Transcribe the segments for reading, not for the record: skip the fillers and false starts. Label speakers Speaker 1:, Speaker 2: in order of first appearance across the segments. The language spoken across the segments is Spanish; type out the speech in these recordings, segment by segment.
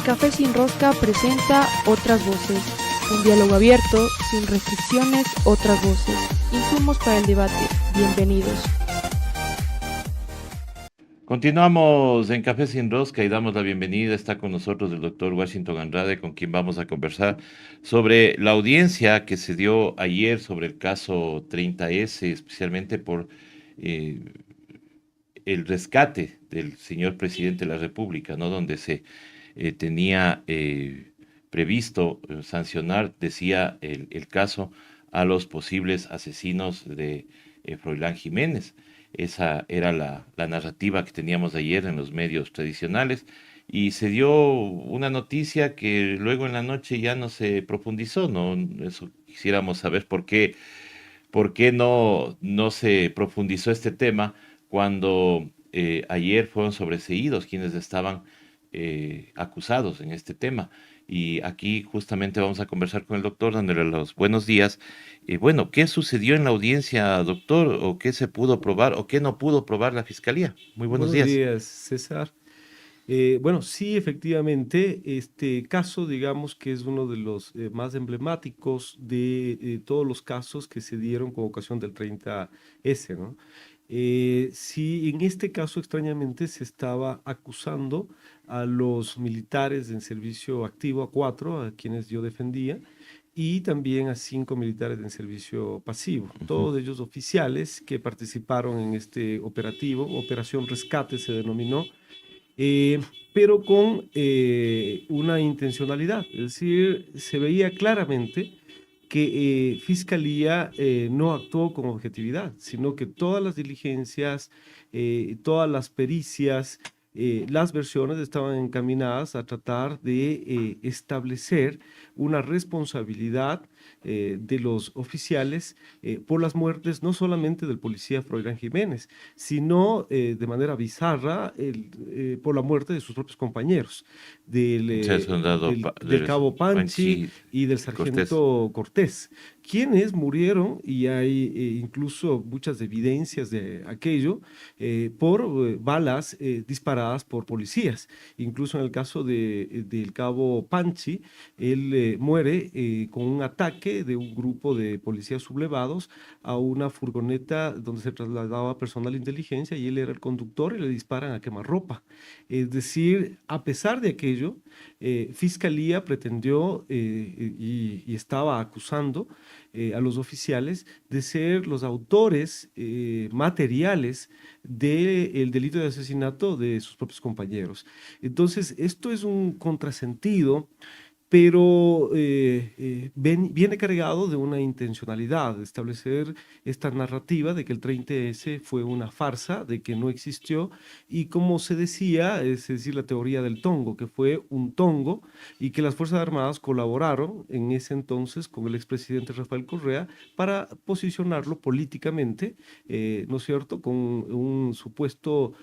Speaker 1: Café sin Rosca presenta Otras Voces, un diálogo abierto, sin restricciones, otras voces, insumos para el debate. Bienvenidos.
Speaker 2: Continuamos en Café sin Rosca y damos la bienvenida. Está con nosotros el doctor Washington Andrade, con quien vamos a conversar sobre la audiencia que se dio ayer sobre el caso 30S, especialmente por eh, el rescate del señor presidente de la República, ¿no? Donde se tenía previsto sancionar, decía el caso, a los posibles asesinos de Froilán Jiménez. Esa era la narrativa que teníamos ayer en los medios tradicionales y se dio una noticia que luego en la noche ya no se profundizó, ¿no? Eso quisiéramos saber por qué no se profundizó este tema cuando ayer fueron sobreseídos quienes estaban acusados en este tema. Y aquí justamente vamos a conversar con el doctor, dándole los buenos días. Bueno, ¿qué sucedió en la audiencia, doctor? ¿O qué se pudo probar o qué no pudo probar la fiscalía? Muy buenos
Speaker 3: Buenos
Speaker 2: días.
Speaker 3: días, César. Bueno, sí, efectivamente, este caso, digamos que es uno de los más emblemáticos de todos los casos que se dieron con ocasión del 30S, ¿no? Sí, en este caso, extrañamente, se estaba acusando a los militares en servicio activo, a 4, a quienes yo defendía, y también a 5 militares en servicio pasivo,
Speaker 2: Ujú.
Speaker 3: todos ellos oficiales que participaron en este operativo, Operación Rescate se denominó, eh, pero con una intencionalidad, es decir, se veía claramente que Fiscalía no actuó con objetividad, sino que todas las diligencias, todas las pericias, las versiones estaban encaminadas a tratar de establecer una responsabilidad de los oficiales por las muertes no solamente del policía Froilán Jiménez, sino de manera bizarra por la muerte de sus propios compañeros,
Speaker 2: El soldado
Speaker 3: del cabo Panchi
Speaker 2: Panchi
Speaker 3: y del
Speaker 2: Cortés.
Speaker 3: sargento Cortés, quienes murieron, y hay incluso muchas evidencias de aquello, por balas disparadas por policías. Incluso en el caso del cabo Panchi, él muere con un ataque de un grupo de policías sublevados a una furgoneta donde se trasladaba personal de inteligencia y él era el conductor y le disparan a quemarropa. Es decir, a pesar de aquello, Fiscalía pretendió y estaba acusando a los oficiales de ser los autores materiales del delito de asesinato de sus propios compañeros. Entonces, esto es un contrasentido, pero viene cargado de una intencionalidad, de establecer esta narrativa de que el 30S fue una farsa, de que no existió, y como se decía, es decir, la teoría del tongo, que fue un tongo, y que las Fuerzas Armadas colaboraron en ese entonces con el expresidente Rafael Correa para posicionarlo políticamente, ¿no es cierto?, con un supuesto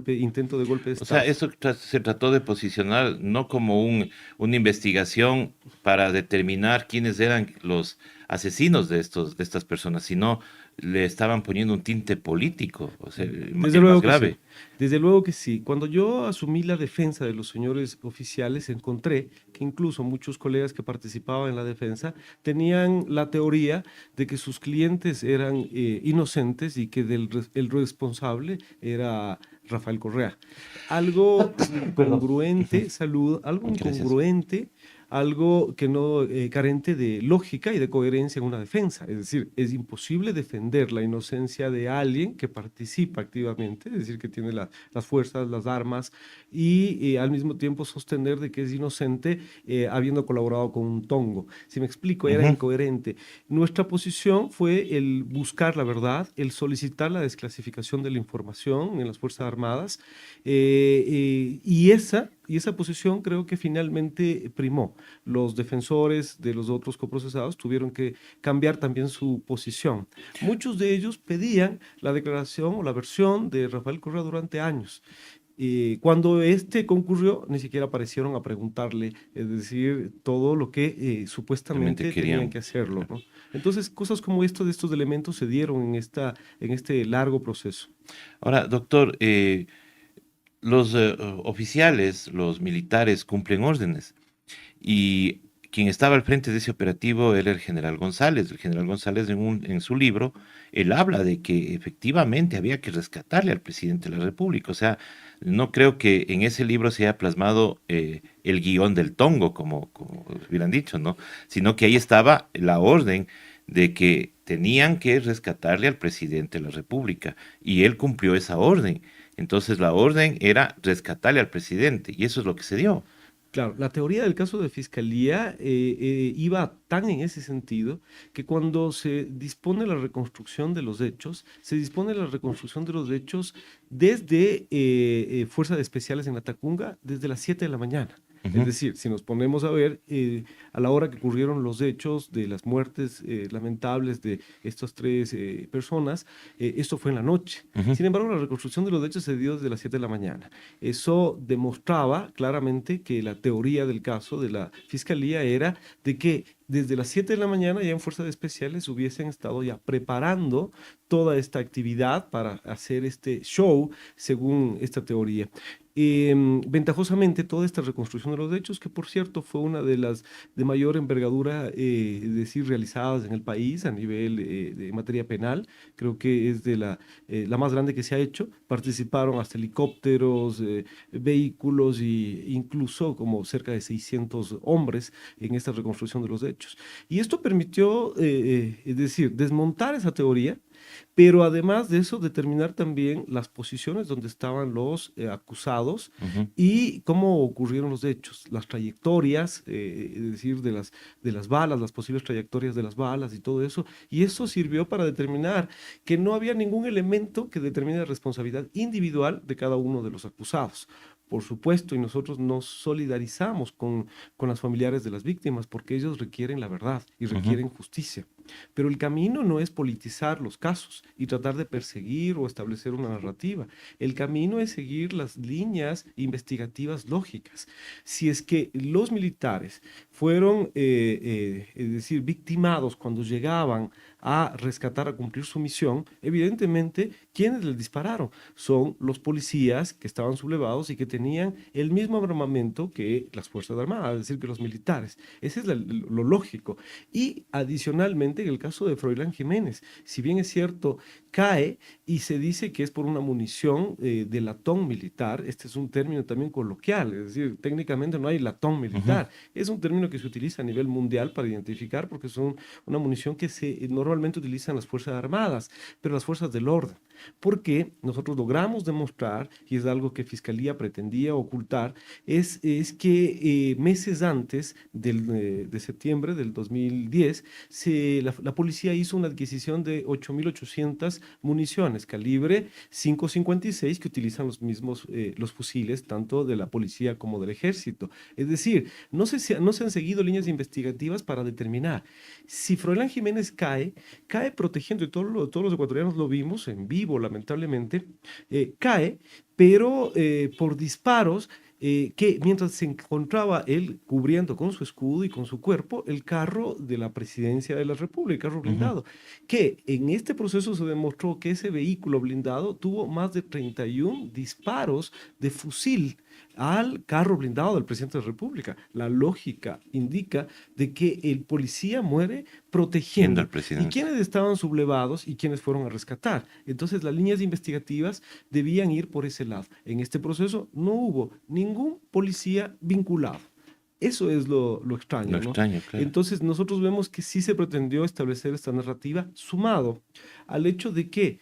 Speaker 3: intento de golpe de
Speaker 2: O sea,
Speaker 3: Estado.
Speaker 2: eso se trató de posicionar no como una investigación para determinar quiénes eran los asesinos de estas personas, sino le estaban poniendo un tinte político, o sea,
Speaker 3: Desde
Speaker 2: el más
Speaker 3: luego que sí,
Speaker 2: grave.
Speaker 3: desde luego que sí. Cuando yo asumí la defensa de los señores oficiales, encontré que incluso muchos colegas que participaban en la defensa tenían la teoría de que sus clientes eran inocentes y que el responsable era Rafael Correa. Algo
Speaker 2: Perdón.
Speaker 3: incongruente, salud, algo
Speaker 2: Gracias.
Speaker 3: incongruente, algo que no carente de lógica y de coherencia en una defensa. Es decir, es imposible defender la inocencia de alguien que participa activamente, es decir, que tiene las fuerzas, las armas, y al mismo tiempo sostener de que es inocente habiendo colaborado con un tongo. Si me explico, era
Speaker 2: Ujú.
Speaker 3: incoherente. Nuestra posición fue el buscar la verdad, el solicitar la desclasificación de la información en las Fuerzas Armadas, y esa posición creo que finalmente primó. Los defensores de los otros coprocesados tuvieron que cambiar también su posición. Muchos de ellos pedían la declaración o la versión de Rafael Correa durante años. Cuando este concurrió, ni siquiera aparecieron a preguntarle, es decir, todo lo que
Speaker 2: Realmente
Speaker 3: supuestamente tenían
Speaker 2: querían.
Speaker 3: que hacerlo, ¿no? Entonces, cosas como esto, de estos elementos se dieron en este largo proceso.
Speaker 2: Ahora, doctor, los oficiales, los militares cumplen órdenes. Y quien estaba al frente de ese operativo era el general González. El general González en su libro, él habla de que efectivamente había que rescatarle al presidente de la República. O sea, no creo que en ese libro se haya plasmado el guión del Tongo, como hubieran dicho, ¿no? Sino que ahí estaba la orden de que tenían que rescatarle al presidente de la República y él cumplió esa orden. Entonces la orden era rescatarle al presidente y eso es lo que se dio.
Speaker 3: Claro, la teoría del caso de fiscalía iba tan en ese sentido que cuando se dispone la reconstrucción de los hechos, se dispone la reconstrucción de los hechos desde Fuerzas Especiales en Latacunga, desde las 7 de la mañana. Es
Speaker 2: Ujú.
Speaker 3: decir, si nos ponemos a ver, a la hora que ocurrieron los hechos de las muertes lamentables de estas tres personas, esto fue en la noche.
Speaker 2: Ujú.
Speaker 3: Sin embargo, la reconstrucción de los hechos se dio desde las 7 de la mañana. Eso demostraba claramente que la teoría del caso de la fiscalía era de que desde las 7 de la mañana ya en Fuerzas Especiales hubiesen estado ya preparando toda esta actividad para hacer este show según esta teoría. Ventajosamente, toda esta reconstrucción de los hechos, que por cierto fue una de las de mayor envergadura, es decir, realizadas en el país a nivel de materia penal, creo que es de la más grande que se ha hecho. Participaron hasta helicópteros, vehículos e incluso como cerca de 600 hombres en esta reconstrucción de los hechos. Y esto permitió, es decir, desmontar esa teoría, pero además de eso, determinar también las posiciones donde estaban los acusados
Speaker 2: Ujú.
Speaker 3: y cómo ocurrieron los hechos, las trayectorias, es decir, de las balas, las posibles trayectorias de las balas y todo eso. Y eso sirvió para determinar que no había ningún elemento que determine la responsabilidad individual de cada uno de los acusados. Por supuesto, y nosotros nos solidarizamos con las familiares de las víctimas porque ellos requieren la verdad y
Speaker 2: Ujú.
Speaker 3: requieren justicia. Pero el camino no es politizar los casos y tratar de perseguir o establecer una narrativa. El camino es seguir las líneas investigativas lógicas. Si es que los militares fueron, es decir, victimados cuando llegaban a rescatar, a cumplir su misión, evidentemente, ¿quiénes les dispararon? Son los policías que estaban sublevados y que tenían el mismo armamento que las Fuerzas Armadas, es decir, que los militares. Ese es lo lógico. Y adicionalmente, en el caso de Froilán Jiménez, si bien es cierto, cae y se dice que es por una munición de latón militar, este es un término también coloquial, es decir, técnicamente no hay latón
Speaker 2: Ujú.
Speaker 3: militar, es un término que se utiliza a nivel mundial para identificar porque son una munición que se normalmente utilizan las Fuerzas Armadas, pero las fuerzas del orden, porque nosotros logramos demostrar, y es algo que Fiscalía pretendía ocultar, es que meses antes de septiembre del 2010, la policía hizo una adquisición de 8.800 municiones calibre 5.56 que utilizan los mismos los fusiles tanto de la policía como del ejército. Es decir, no se han seguido líneas investigativas para determinar si Froilán Jiménez cae protegiendo, y todos los ecuatorianos lo vimos en vivo, lamentablemente, cae, pero por disparos que mientras se encontraba él cubriendo con su escudo y con su cuerpo el carro de la presidencia de la República, el carro
Speaker 2: Ujú.
Speaker 3: blindado, que en este proceso se demostró que ese vehículo blindado tuvo más de 31 disparos de fusil al carro blindado del presidente de la República. La lógica indica de que el policía muere
Speaker 2: Siendo el
Speaker 3: protegiendo. ¿Y
Speaker 2: presidente.
Speaker 3: quiénes estaban sublevados y quiénes fueron a rescatar? Entonces las líneas investigativas debían ir por ese lado. En este proceso no hubo ningún policía vinculado. Eso es lo
Speaker 2: Lo
Speaker 3: extraño, ¿no?
Speaker 2: extraño, claro.
Speaker 3: Entonces nosotros vemos que sí se pretendió establecer esta narrativa sumado al hecho de que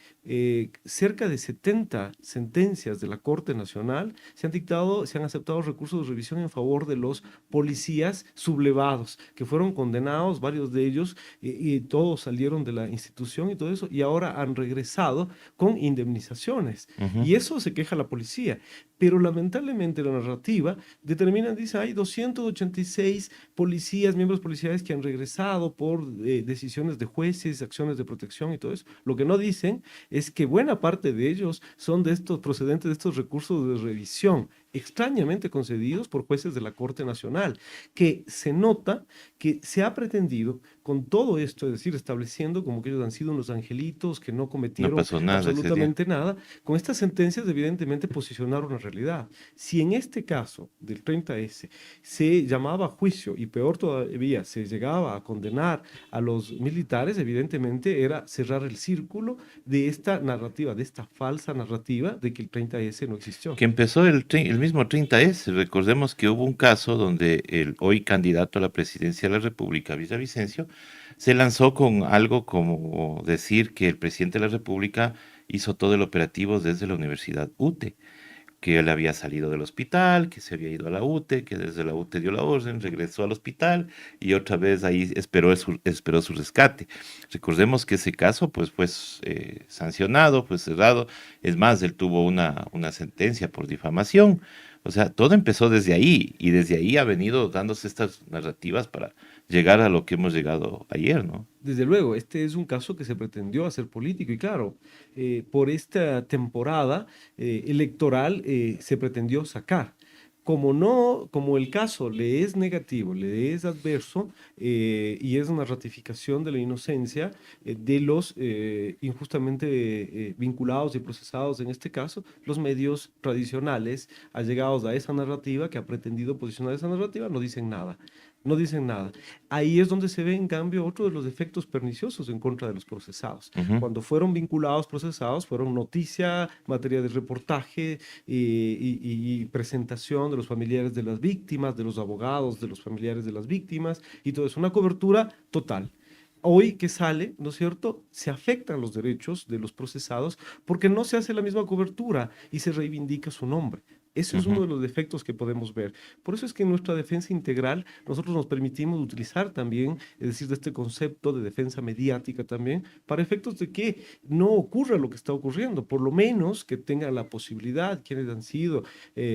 Speaker 3: cerca de 70 sentencias de la Corte Nacional se han dictado, se han aceptado recursos de revisión en favor de los policías sublevados, que fueron condenados, varios de ellos, y todos salieron de la institución y todo eso, y ahora han regresado con indemnizaciones.
Speaker 2: Ujú.
Speaker 3: Y eso se queja la policía. Pero lamentablemente la narrativa determina, dice, hay 286 policías, miembros policiales que han regresado por decisiones de jueces, acciones de protección y todo eso. Lo que no dicen es que buena parte de ellos son de estos procedentes de estos recursos de revisión, extrañamente concedidos por jueces de la Corte Nacional, que se nota que se ha pretendido con todo esto, es decir, estableciendo como que ellos han sido unos angelitos que no
Speaker 2: No
Speaker 3: cometieron
Speaker 2: pasó nada ese día.
Speaker 3: absolutamente nada, con estas sentencias evidentemente posicionaron una realidad. Si en este caso del 30S se llamaba a juicio y peor todavía se llegaba a condenar a los militares, evidentemente era cerrar el círculo de esta narrativa, de esta falsa narrativa de que el 30S no existió.
Speaker 2: Que empezó el mismo 30S. Recordemos que hubo un caso donde el hoy candidato a la presidencia de la República, Villavicencio, se lanzó con algo como decir que el presidente de la República hizo todo el operativo desde la Universidad UTE, que él había salido del hospital, que se había ido a la UTE, que desde la UTE dio la orden, regresó al hospital y otra vez ahí esperó su rescate. Recordemos que ese caso pues fue sancionado, fue cerrado. Es más, él tuvo una sentencia por difamación. O sea, todo empezó desde ahí y desde ahí ha venido dándose estas narrativas para llegar a lo que hemos llegado ayer, ¿no?
Speaker 3: Desde luego, este es un caso que se pretendió hacer político y claro, por esta temporada electoral se pretendió sacar. Como no, como el caso le es negativo, le es adverso y es una ratificación de la inocencia de los injustamente vinculados y procesados, en este caso, los medios tradicionales allegados a esa narrativa que ha pretendido posicionar esa narrativa, no dicen nada. No dicen nada. Ahí es donde se ve, en cambio, otro de los efectos perniciosos en contra de los procesados.
Speaker 2: Ujú.
Speaker 3: Cuando fueron vinculados, procesados, fueron noticia, materia de reportaje y presentación de los familiares de las víctimas, de los abogados de los familiares de las víctimas, y todo es una cobertura total. Hoy que sale, ¿no es cierto?, se afectan los derechos de los procesados porque no se hace la misma cobertura y se reivindica su nombre. Eso es uno
Speaker 2: Ujú.
Speaker 3: de los defectos que podemos ver. Por eso es que en nuestra defensa integral nosotros nos permitimos utilizar también, es decir, de este concepto de defensa mediática también, para efectos de que no ocurra lo que está ocurriendo, por lo menos que tengan la posibilidad, quienes han sido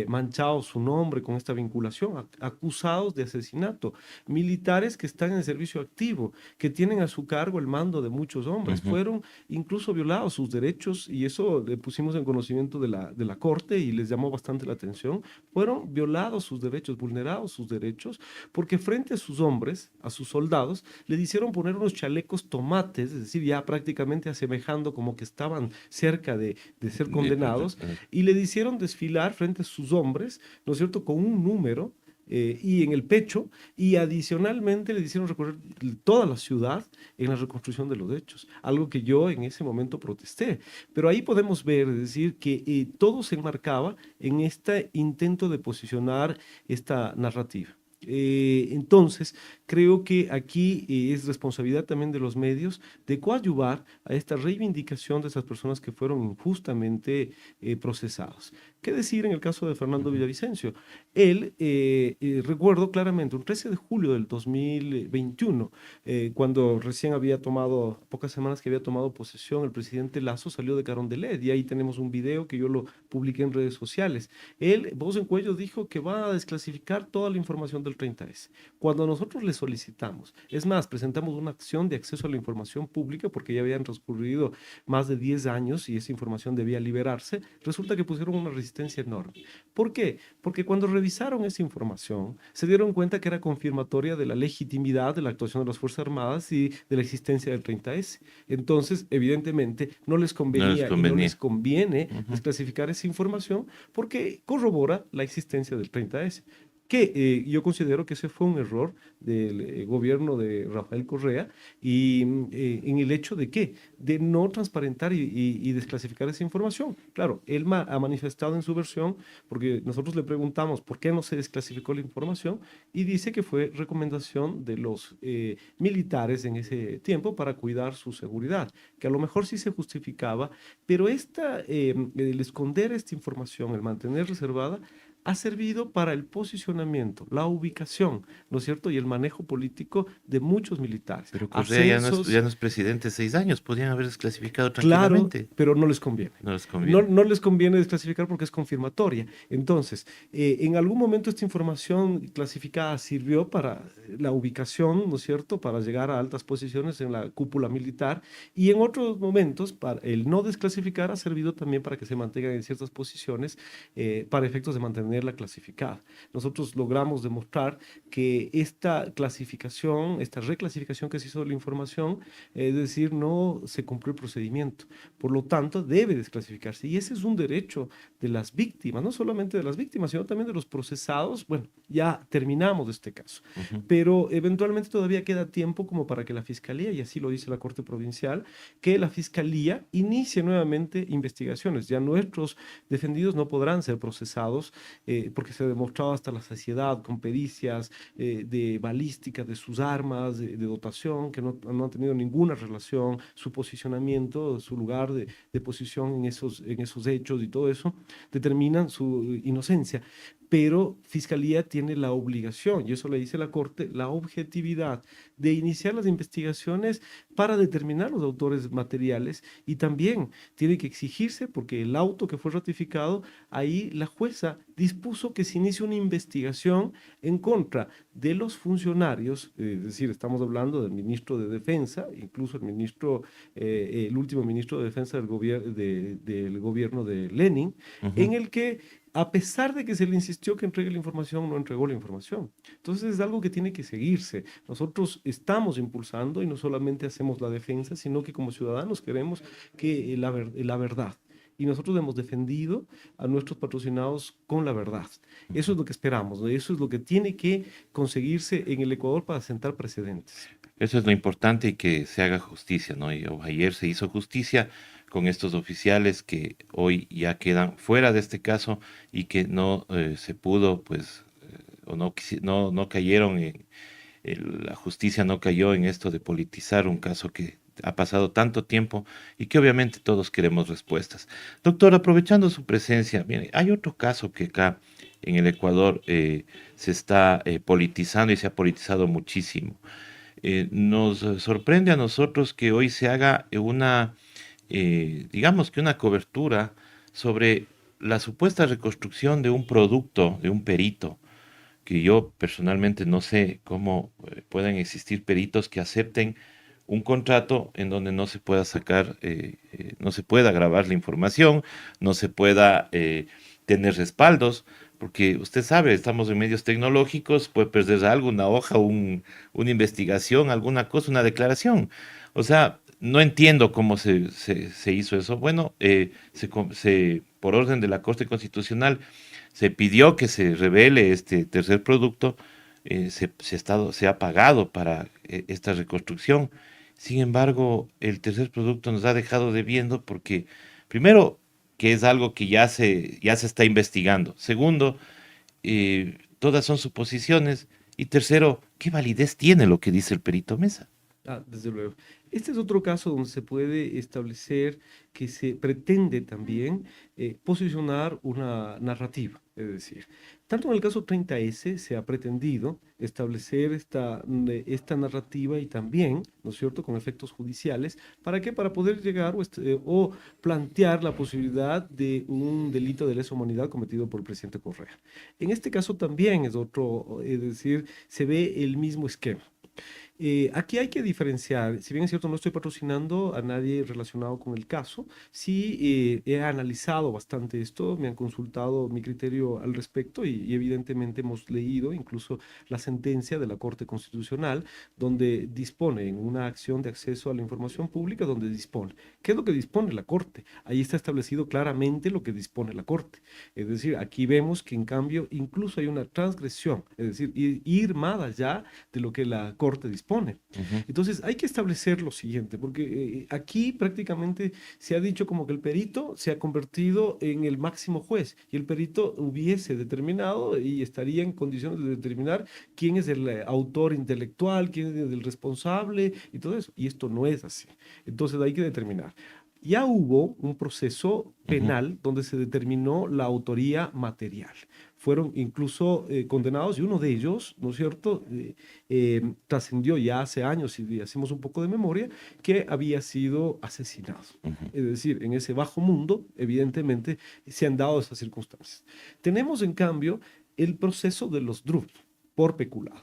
Speaker 3: manchados su nombre con esta vinculación, acusados de asesinato, militares que están en servicio activo, que tienen a su cargo el mando de muchos hombres,
Speaker 2: Ujú.
Speaker 3: fueron incluso violados sus derechos y eso le pusimos en conocimiento de la Corte y les llamó bastante la atención, fueron violados sus derechos, vulnerados sus derechos, porque frente a sus hombres, a sus soldados, le hicieron poner unos chalecos tomates, es decir, ya prácticamente asemejando como que estaban cerca de ser condenados, y le hicieron desfilar frente a sus hombres, ¿no es cierto?, con un número y en el pecho, y adicionalmente le hicieron recorrer toda la ciudad en la reconstrucción de los hechos, algo que yo en ese momento protesté. Pero ahí podemos ver, es decir, que todo se enmarcaba en este intento de posicionar esta narrativa. Entonces, creo que aquí es responsabilidad también de los medios de coadyuvar a esta reivindicación de esas personas que fueron injustamente procesados. ¿Qué decir en el caso de Fernando
Speaker 2: Ujú.
Speaker 3: Villavicencio? Él, recuerdo claramente, un 13 de julio del 2021, cuando recién había tomado, pocas semanas que había tomado posesión, el presidente Lazo salió de Carondelet y ahí tenemos un video que yo lo publiqué en redes sociales. Él, voz en cuello, dijo que va a desclasificar toda la información del 30S. Cuando nosotros le solicitamos, es más, presentamos una acción de acceso a la información pública porque ya habían transcurrido más de 10 años y esa información debía liberarse, resulta que pusieron una resistencia enorme. ¿Por qué? Porque cuando revisaron esa información, se dieron cuenta que era confirmatoria de la legitimidad de la actuación de las Fuerzas Armadas y de la existencia del 30S. Entonces, evidentemente, no les
Speaker 2: No les
Speaker 3: convenía y no les
Speaker 2: convenía.
Speaker 3: conviene
Speaker 2: Ujú.
Speaker 3: desclasificar esa información porque corrobora la existencia del 30S que yo considero que ese fue un error del gobierno de Rafael Correa y en el hecho de qué, de no transparentar y desclasificar esa información. Claro, él ha manifestado en su versión, porque nosotros le preguntamos por qué no se desclasificó la información y dice que fue recomendación de los militares en ese tiempo para cuidar su seguridad, que a lo mejor sí se justificaba, pero el esconder esta información, el mantener reservada, ha servido para el posicionamiento, la ubicación, ¿no es cierto? Y el manejo político de muchos militares.
Speaker 2: Pero Correa
Speaker 3: Ascensos,
Speaker 2: ya no es presidente 6 años, podían haber desclasificado
Speaker 3: claro,
Speaker 2: tranquilamente.
Speaker 3: pero no les conviene.
Speaker 2: No les
Speaker 3: No,
Speaker 2: conviene.
Speaker 3: no les conviene desclasificar porque es confirmatoria. Entonces, en algún momento esta información clasificada sirvió para la ubicación, ¿no es cierto?, para llegar a altas posiciones en la cúpula militar y en otros momentos el no desclasificar ha servido también para que se mantengan en ciertas posiciones para efectos de mantener tenerla clasificada. Nosotros logramos demostrar que esta clasificación, esta reclasificación que se hizo de la información, es decir, no se cumplió el procedimiento. Por lo tanto, debe desclasificarse. Y ese es un derecho de las víctimas, no solamente de las víctimas, sino también de los procesados. Bueno, ya terminamos de este caso, pero eventualmente todavía queda tiempo como para que la Fiscalía, y así lo dice la Corte Provincial, que la Fiscalía inicie nuevamente investigaciones. Ya nuestros defendidos no podrán ser procesados porque se ha demostrado hasta la saciedad con pericias de balística de sus armas, de dotación, que no han tenido ninguna relación, su posicionamiento, su lugar de posición en esos hechos y todo eso, determinan su inocencia. Pero Fiscalía tiene la obligación, y eso le dice la Corte, la objetividad de iniciar las investigaciones para determinar los autores materiales, y también tiene que exigirse, porque el auto que fue ratificado, ahí la jueza dispuso que se inicie una investigación en contra de los funcionarios, es decir, estamos hablando del ministro de Defensa, incluso el último ministro de Defensa del gobierno de Lenin, en el que a pesar de que se le insistió que entregue la información, no entregó la información. Entonces es algo que tiene que seguirse. Nosotros estamos impulsando y no solamente hacemos la defensa, sino que como ciudadanos queremos que la verdad. Y nosotros hemos defendido a nuestros patrocinados con la verdad. Eso es lo que esperamos, ¿no? Eso es lo que tiene que conseguirse en el Ecuador para sentar precedentes.
Speaker 2: Eso es lo importante y que se haga justicia, ¿no? Y ayer se hizo justicia con estos oficiales que hoy ya quedan fuera de este caso y que no se pudo, pues, o no cayeron la justicia no cayó en esto de politizar un caso que ha pasado tanto tiempo y que obviamente todos queremos respuestas. Doctor, aprovechando su presencia, mire, hay otro caso que acá en el Ecuador se está politizando y se ha politizado muchísimo. Nos sorprende a nosotros que hoy se haga digamos que una cobertura sobre la supuesta reconstrucción de un producto, de un perito, que yo personalmente no sé cómo puedan existir peritos que acepten un contrato en donde no se pueda sacar, no se pueda grabar la información, no se pueda tener respaldos, porque usted sabe, estamos en medios tecnológicos, puede perder algo, una hoja, una investigación, alguna cosa, una declaración. O sea, no entiendo cómo se hizo eso. Bueno, por orden de la Corte Constitucional se pidió que se revele este tercer producto, se ha pagado para esta reconstrucción. Sin embargo, el tercer producto nos ha dejado debiendo porque, primero, que es algo que ya se está investigando. Segundo, todas son suposiciones. Y tercero, ¿qué validez tiene lo que dice el perito Mesa?
Speaker 3: Desde luego. Este es otro caso donde se puede establecer que se pretende también posicionar una narrativa. Es decir, tanto en el caso 30S se ha pretendido establecer esta narrativa y también, ¿no es cierto?, con efectos judiciales. ¿Para qué? Para poder llegar o plantear la posibilidad de un delito de lesa humanidad cometido por el presidente Correa. En este caso también es otro, es decir, se ve el mismo esquema. Aquí hay que diferenciar, si bien es cierto, no estoy patrocinando a nadie relacionado con el caso, sí he analizado bastante esto, me han consultado mi criterio al respecto y evidentemente hemos leído incluso la sentencia de la Corte Constitucional donde dispone en una acción de acceso a la información pública, donde dispone. ¿Qué es lo que dispone la Corte? Ahí está establecido claramente lo que dispone la Corte. Es decir, aquí vemos que en cambio incluso hay una transgresión, es decir, ir más allá de lo que la Corte dispone. Entonces hay que establecer lo siguiente, porque aquí prácticamente se ha dicho como que el perito se ha convertido en el máximo juez y el perito hubiese determinado y estaría en condiciones de determinar quién es el autor intelectual, quién es el responsable y todo eso. Y esto no es así. Entonces hay que determinar. Ya hubo un proceso penal donde se determinó la autoría material. Fueron incluso condenados y uno de ellos, ¿no es cierto?, trascendió ya hace años, si hacemos un poco de memoria, que había sido asesinado. Es decir, en ese bajo mundo, evidentemente, se han dado esas circunstancias. Tenemos, en cambio, el proceso de los DRUP por peculado.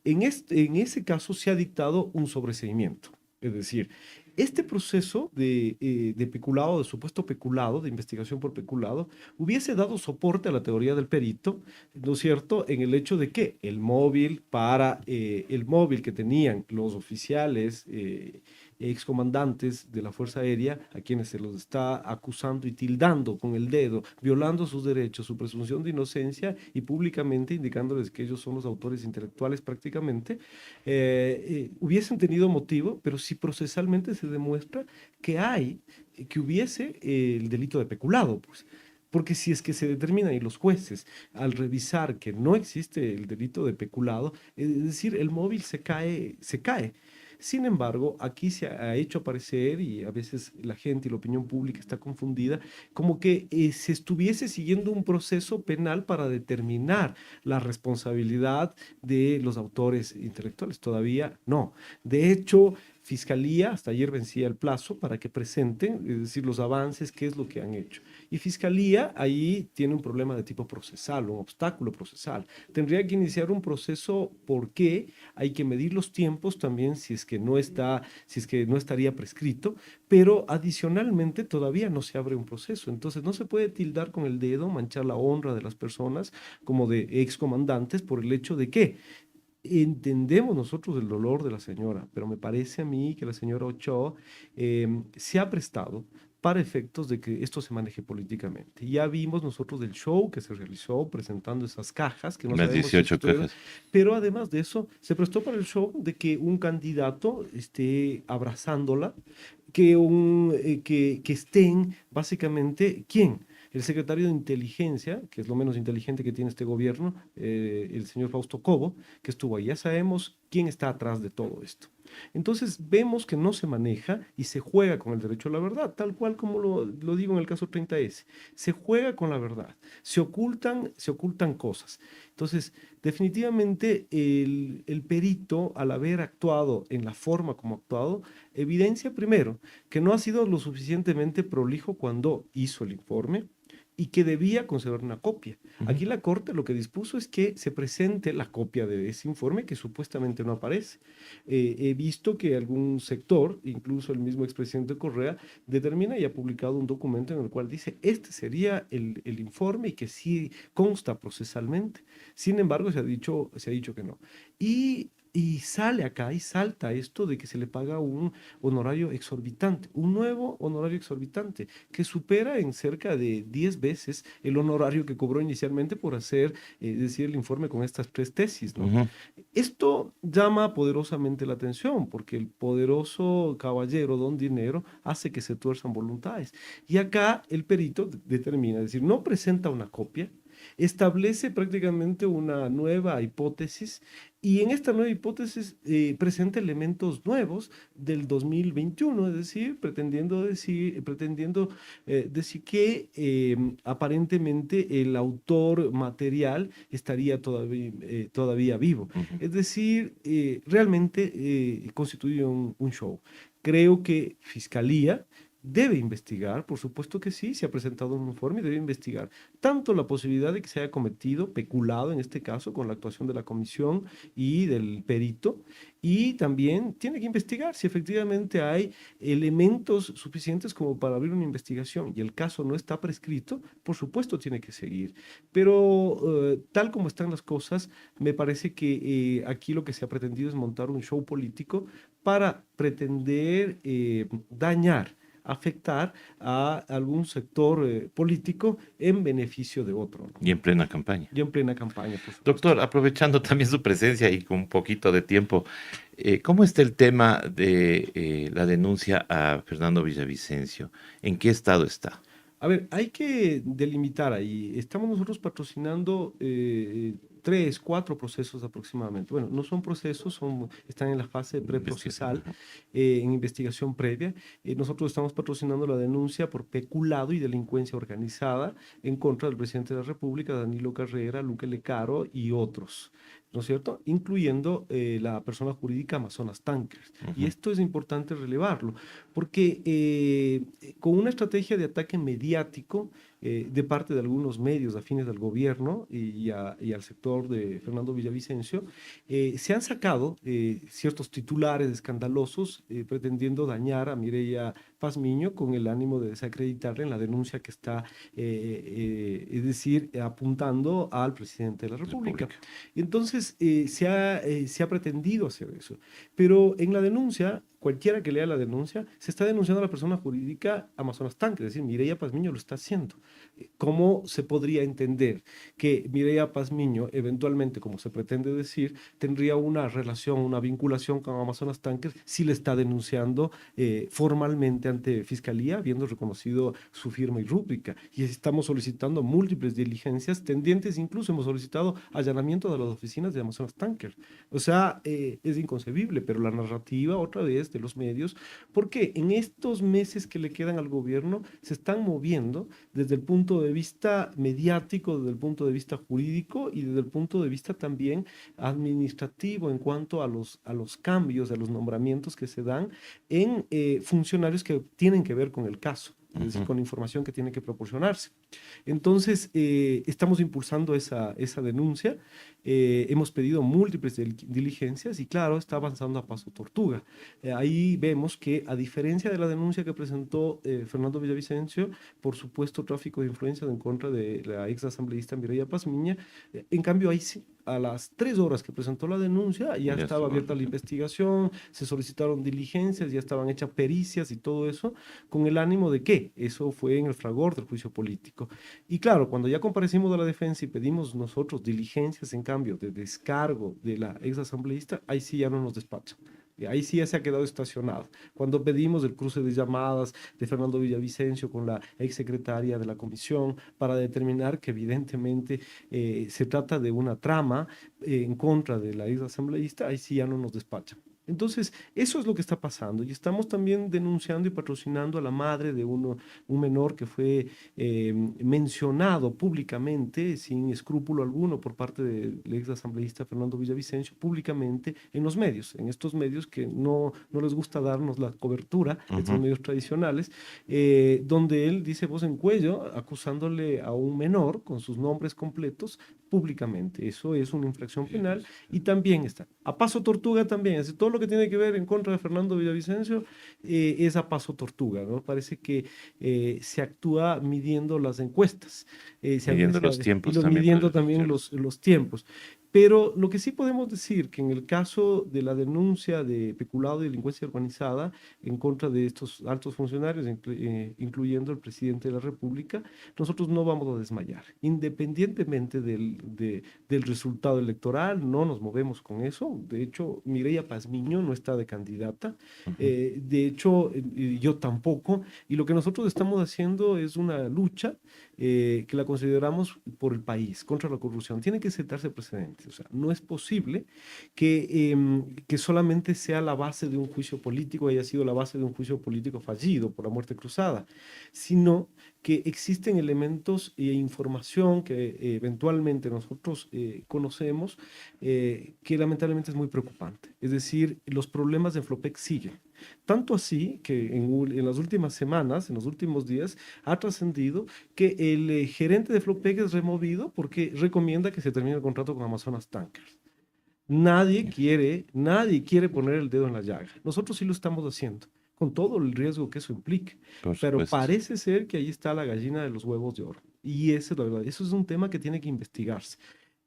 Speaker 3: En ese caso se ha dictado un sobreseimiento. Es decir, este proceso de peculado, de supuesto peculado, de investigación por peculado, hubiese dado soporte a la teoría del perito, ¿no es cierto?, en el hecho de que el móvil que tenían los oficiales excomandantes de la Fuerza Aérea, a quienes se los está acusando y tildando con el dedo, violando sus derechos, su presunción de inocencia y públicamente indicándoles que ellos son los autores intelectuales prácticamente, hubiesen tenido motivo, pero si procesalmente se demuestra que hubiese el delito de peculado, pues. Porque si es que se determina y los jueces, al revisar que no existe el delito de peculado, es decir, el móvil se cae, se cae. Sin embargo, aquí se ha hecho aparecer, y a veces la gente y la opinión pública está confundida, como que se estuviese siguiendo un proceso penal para determinar la responsabilidad de los autores intelectuales. Todavía no. De hecho, Fiscalía, hasta ayer vencía el plazo para que presenten, es decir, los avances, qué es lo que han hecho. Y Fiscalía ahí tiene un problema de tipo procesal, un obstáculo procesal. Tendría que iniciar un proceso porque hay que medir los tiempos también si es que no está, si es que no estaría prescrito, pero adicionalmente todavía no se abre un proceso. Entonces no se puede tildar con el dedo, manchar la honra de las personas como de excomandantes por el hecho de que entendemos nosotros el dolor de la señora, pero me parece a mí que la señora Ochoa se ha prestado para efectos de que esto se maneje políticamente. Ya vimos nosotros del show que se realizó presentando esas cajas, que no
Speaker 2: Las
Speaker 3: sabemos si
Speaker 2: 18
Speaker 3: estuvieron,
Speaker 2: cajas.
Speaker 3: pero además de eso, se prestó para el show de que un candidato esté abrazándola, que estén básicamente, ¿quién? El secretario de Inteligencia, que es lo menos inteligente que tiene este gobierno, el señor Fausto Cobo, que estuvo ahí. Ya sabemos quién está atrás de todo esto. Entonces vemos que no se maneja y se juega con el derecho a la verdad, tal cual como lo digo en el caso 30S. Se juega con la verdad, se ocultan cosas. Entonces, definitivamente el perito, al haber actuado en la forma como ha actuado, evidencia primero que no ha sido lo suficientemente prolijo cuando hizo el informe y que debía conservar una copia.
Speaker 2: Ujú.
Speaker 3: Aquí la Corte lo que dispuso es que se presente la copia de ese informe que supuestamente no aparece. He visto que algún sector, incluso el mismo expresidente Correa, determina y ha publicado un documento en el cual dice, este sería el informe y que sí consta procesalmente. Sin embargo, se ha dicho que no. Y sale acá y salta esto de que se le paga un honorario exorbitante, un nuevo honorario exorbitante, que supera en cerca de 10 veces el honorario que cobró inicialmente por hacer, decir, el informe con estas tres tesis, ¿no?
Speaker 2: Ujú.
Speaker 3: Esto llama poderosamente la atención, porque el poderoso caballero don Dinero hace que se tuerzan voluntades. Y acá el perito determina, es decir, no presenta una copia, establece prácticamente una nueva hipótesis y en esta nueva hipótesis presenta elementos nuevos del 2021, es decir, pretendiendo decir que aparentemente el autor material estaría todavía vivo.
Speaker 2: Ujú.
Speaker 3: Es decir, realmente constituye un show. Creo que Fiscalía debe investigar, por supuesto que sí, se ha presentado un informe y debe investigar tanto la posibilidad de que se haya cometido peculado, en este caso, con la actuación de la comisión y del perito, y también tiene que investigar si efectivamente hay elementos suficientes como para abrir una investigación y el caso no está prescrito, por supuesto tiene que seguir. Pero tal como están las cosas, me parece que aquí lo que se ha pretendido es montar un show político para pretender dañar, afectar a algún sector político en beneficio de otro, ¿no?
Speaker 2: Y en plena campaña.
Speaker 3: Y en plena campaña, por supuesto.
Speaker 2: Doctor, aprovechando también su presencia y con un poquito de tiempo, ¿cómo está el tema de la denuncia a Fernando Villavicencio? ¿En qué estado está?
Speaker 3: A ver, hay que delimitar ahí. Estamos nosotros patrocinando tres, cuatro procesos aproximadamente. Bueno, no son procesos, están en la fase
Speaker 2: Investigación.
Speaker 3: preprocesal,
Speaker 2: Ajá.
Speaker 3: en investigación previa. Nosotros estamos patrocinando la denuncia por peculado y delincuencia organizada en contra del presidente de la República, Danilo Carrera, Luque Lecaro y otros, ¿no es cierto? Incluyendo la persona jurídica Amazonas Tankers. Y
Speaker 2: Ujú.
Speaker 3: esto es importante relevarlo, porque con una estrategia de ataque mediático de parte de algunos medios afines al gobierno y al sector de Fernando Villavicencio, se han sacado ciertos titulares escandalosos pretendiendo dañar a Mireia Pazmiño con el ánimo de desacreditarle en la denuncia que está, es decir, apuntando al presidente de la República. Entonces, se ha pretendido hacer eso. Pero en la denuncia, cualquiera que lea la denuncia, se está denunciando a la persona jurídica Amazonas Tanque, es decir, Mireia Pazmiño lo está haciendo. ¿Cómo se podría entender que Mireia Pazmiño, eventualmente, como se pretende decir, tendría una relación, una vinculación con Amazonas Tanques si le está denunciando formalmente ante Fiscalía, habiendo reconocido su firma y rúbrica? Y estamos solicitando múltiples diligencias tendientes, incluso hemos solicitado allanamiento de las oficinas de Amazonas Tanker. O sea, es inconcebible, pero la narrativa, otra vez, de los medios, porque en estos meses que le quedan al gobierno se están moviendo desde el punto de vista mediático, desde el punto de vista jurídico y desde el punto de vista también administrativo en cuanto a los cambios, a los nombramientos que se dan en funcionarios que tienen que ver con el caso, es decir, con la información que tiene que proporcionarse. Entonces, estamos impulsando esa denuncia, hemos pedido múltiples diligencias y claro, está avanzando a paso tortuga. Ahí vemos que a diferencia de la denuncia que presentó Fernando Villavicencio por supuesto tráfico de influencias en contra de la ex asambleísta Mireia Pazmiño, en cambio ahí sí, a las 3 horas que presentó la denuncia ya estaba abierta la investigación, se solicitaron diligencias, ya estaban hechas pericias y todo eso, con el ánimo de que eso fue en el fragor del juicio político. Y claro, cuando ya comparecimos a la defensa y pedimos nosotros diligencias en cambio de descargo de la ex asambleísta, ahí sí ya no nos despachan. Y ahí sí ya se ha quedado estacionado. Cuando pedimos el cruce de llamadas de Fernando Villavicencio con la exsecretaria de la comisión para determinar que evidentemente se trata de una trama en contra de la ex asambleísta, ahí sí ya no nos despachan. Entonces, eso es lo que está pasando y estamos también denunciando y patrocinando a la madre de un menor que fue mencionado públicamente, sin escrúpulo alguno, por parte del ex asambleísta Fernando Villavicencio, públicamente en los medios, en estos medios que no les gusta darnos la cobertura, estos medios tradicionales, donde él dice voz en cuello, acusándole a un menor con sus nombres completos públicamente. Eso es una infracción penal y también está a paso tortuga también, es decir, todo lo que tiene que ver en contra de Fernando Villavicencio es a paso tortuga, ¿no? Parece que se actúa midiendo las encuestas,
Speaker 2: midiendo los tiempos
Speaker 3: y
Speaker 2: también.
Speaker 3: midiendo también los tiempos. Pero lo que sí podemos decir que en el caso de la denuncia de peculado y delincuencia organizada en contra de estos altos funcionarios, incluyendo el presidente de la República, nosotros no vamos a desmayar. Independientemente del resultado electoral, no nos movemos con eso. De hecho, Mireia Pazmiño no está de candidata. De hecho, yo tampoco. Y lo que nosotros estamos haciendo es una lucha que la consideramos por el país, contra la corrupción. Tiene que sentarse precedentes. O sea, no es posible que solamente sea la base de un juicio político, haya sido la base de un juicio político fallido por la muerte cruzada, sino que existen elementos e información que eventualmente nosotros conocemos que lamentablemente es muy preocupante. Es decir, los problemas de Flopec siguen. Tanto así que en las últimas semanas, en los últimos días, ha trascendido que el gerente de Flopec es removido porque recomienda que se termine el contrato con Amazonas Tankers. Nadie quiere poner el dedo en la llaga. Nosotros sí lo estamos haciendo, con todo el riesgo que eso implique. Pero parece ser que ahí está la gallina de los huevos de oro. Y esa es la verdad. Eso es un tema que tiene que investigarse.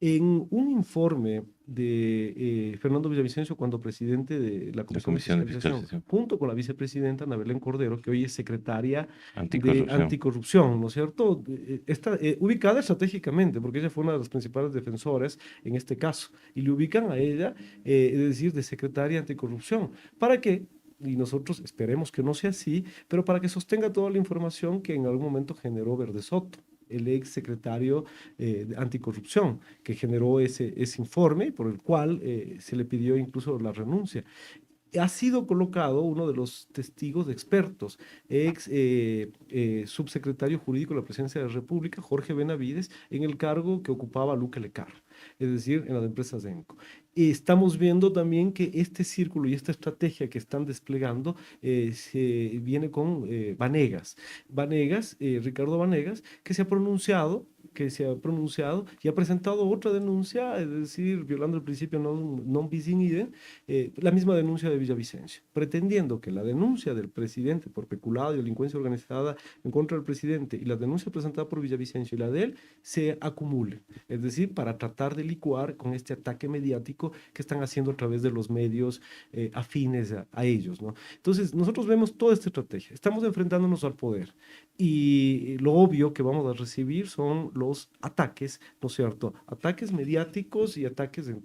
Speaker 3: En un informe de Fernando Villavicencio, cuando presidente de la Comisión de Fiscalización, junto con la vicepresidenta Ana Belén Cordero, que hoy es secretaria de Anticorrupción, ¿no es cierto? Está ubicada estratégicamente, porque ella fue una de las principales defensoras en este caso, y le ubican a ella, es decir, de secretaria de Anticorrupción. ¿Para qué? Y nosotros esperemos que no sea así, pero para que sostenga toda la información que en algún momento generó Verde Soto, el ex secretario de Anticorrupción, que generó ese informe y por el cual se le pidió incluso la renuncia. Ha sido colocado uno de los testigos expertos, ex subsecretario jurídico de la Presidencia de la República, Jorge Benavides, en el cargo que ocupaba Luque Lecar. es decir, en las empresas ENCO. Estamos viendo también que este círculo y esta estrategia que están desplegando se viene con Vanegas. Ricardo Vanegas, que se ha pronunciado y ha presentado otra denuncia, es decir, violando el principio non bis in idem, la misma denuncia de Villavicencio, pretendiendo que la denuncia del presidente por peculado y delincuencia organizada en contra del presidente y la denuncia presentada por Villavicencio y la de él se acumulen, es decir, para tratar de licuar con este ataque mediático que están haciendo a través de los medios afines a ellos, ¿no? Entonces, nosotros vemos toda esta estrategia, estamos enfrentándonos al poder y lo obvio que vamos a recibir son los ataques, ¿no es cierto? Ataques mediáticos y ataques en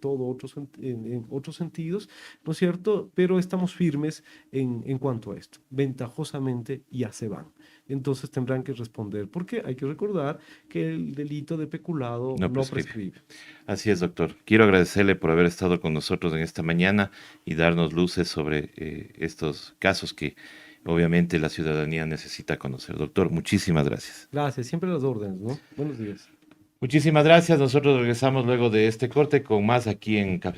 Speaker 3: en otros sentidos, ¿no es cierto? Pero estamos firmes en cuanto a esto. Ventajosamente ya se van. Entonces tendrán que responder, porque hay que recordar que el delito de peculado
Speaker 2: No
Speaker 3: no
Speaker 2: prescribe.
Speaker 3: prescribe.
Speaker 2: Así es, doctor. Quiero agradecerle por haber estado con nosotros en esta mañana y darnos luces sobre estos casos que obviamente la ciudadanía necesita conocer. Doctor, muchísimas gracias.
Speaker 3: Gracias, siempre a las órdenes, ¿no? Buenos días.
Speaker 2: Muchísimas gracias. Nosotros regresamos luego de este corte con más aquí en Café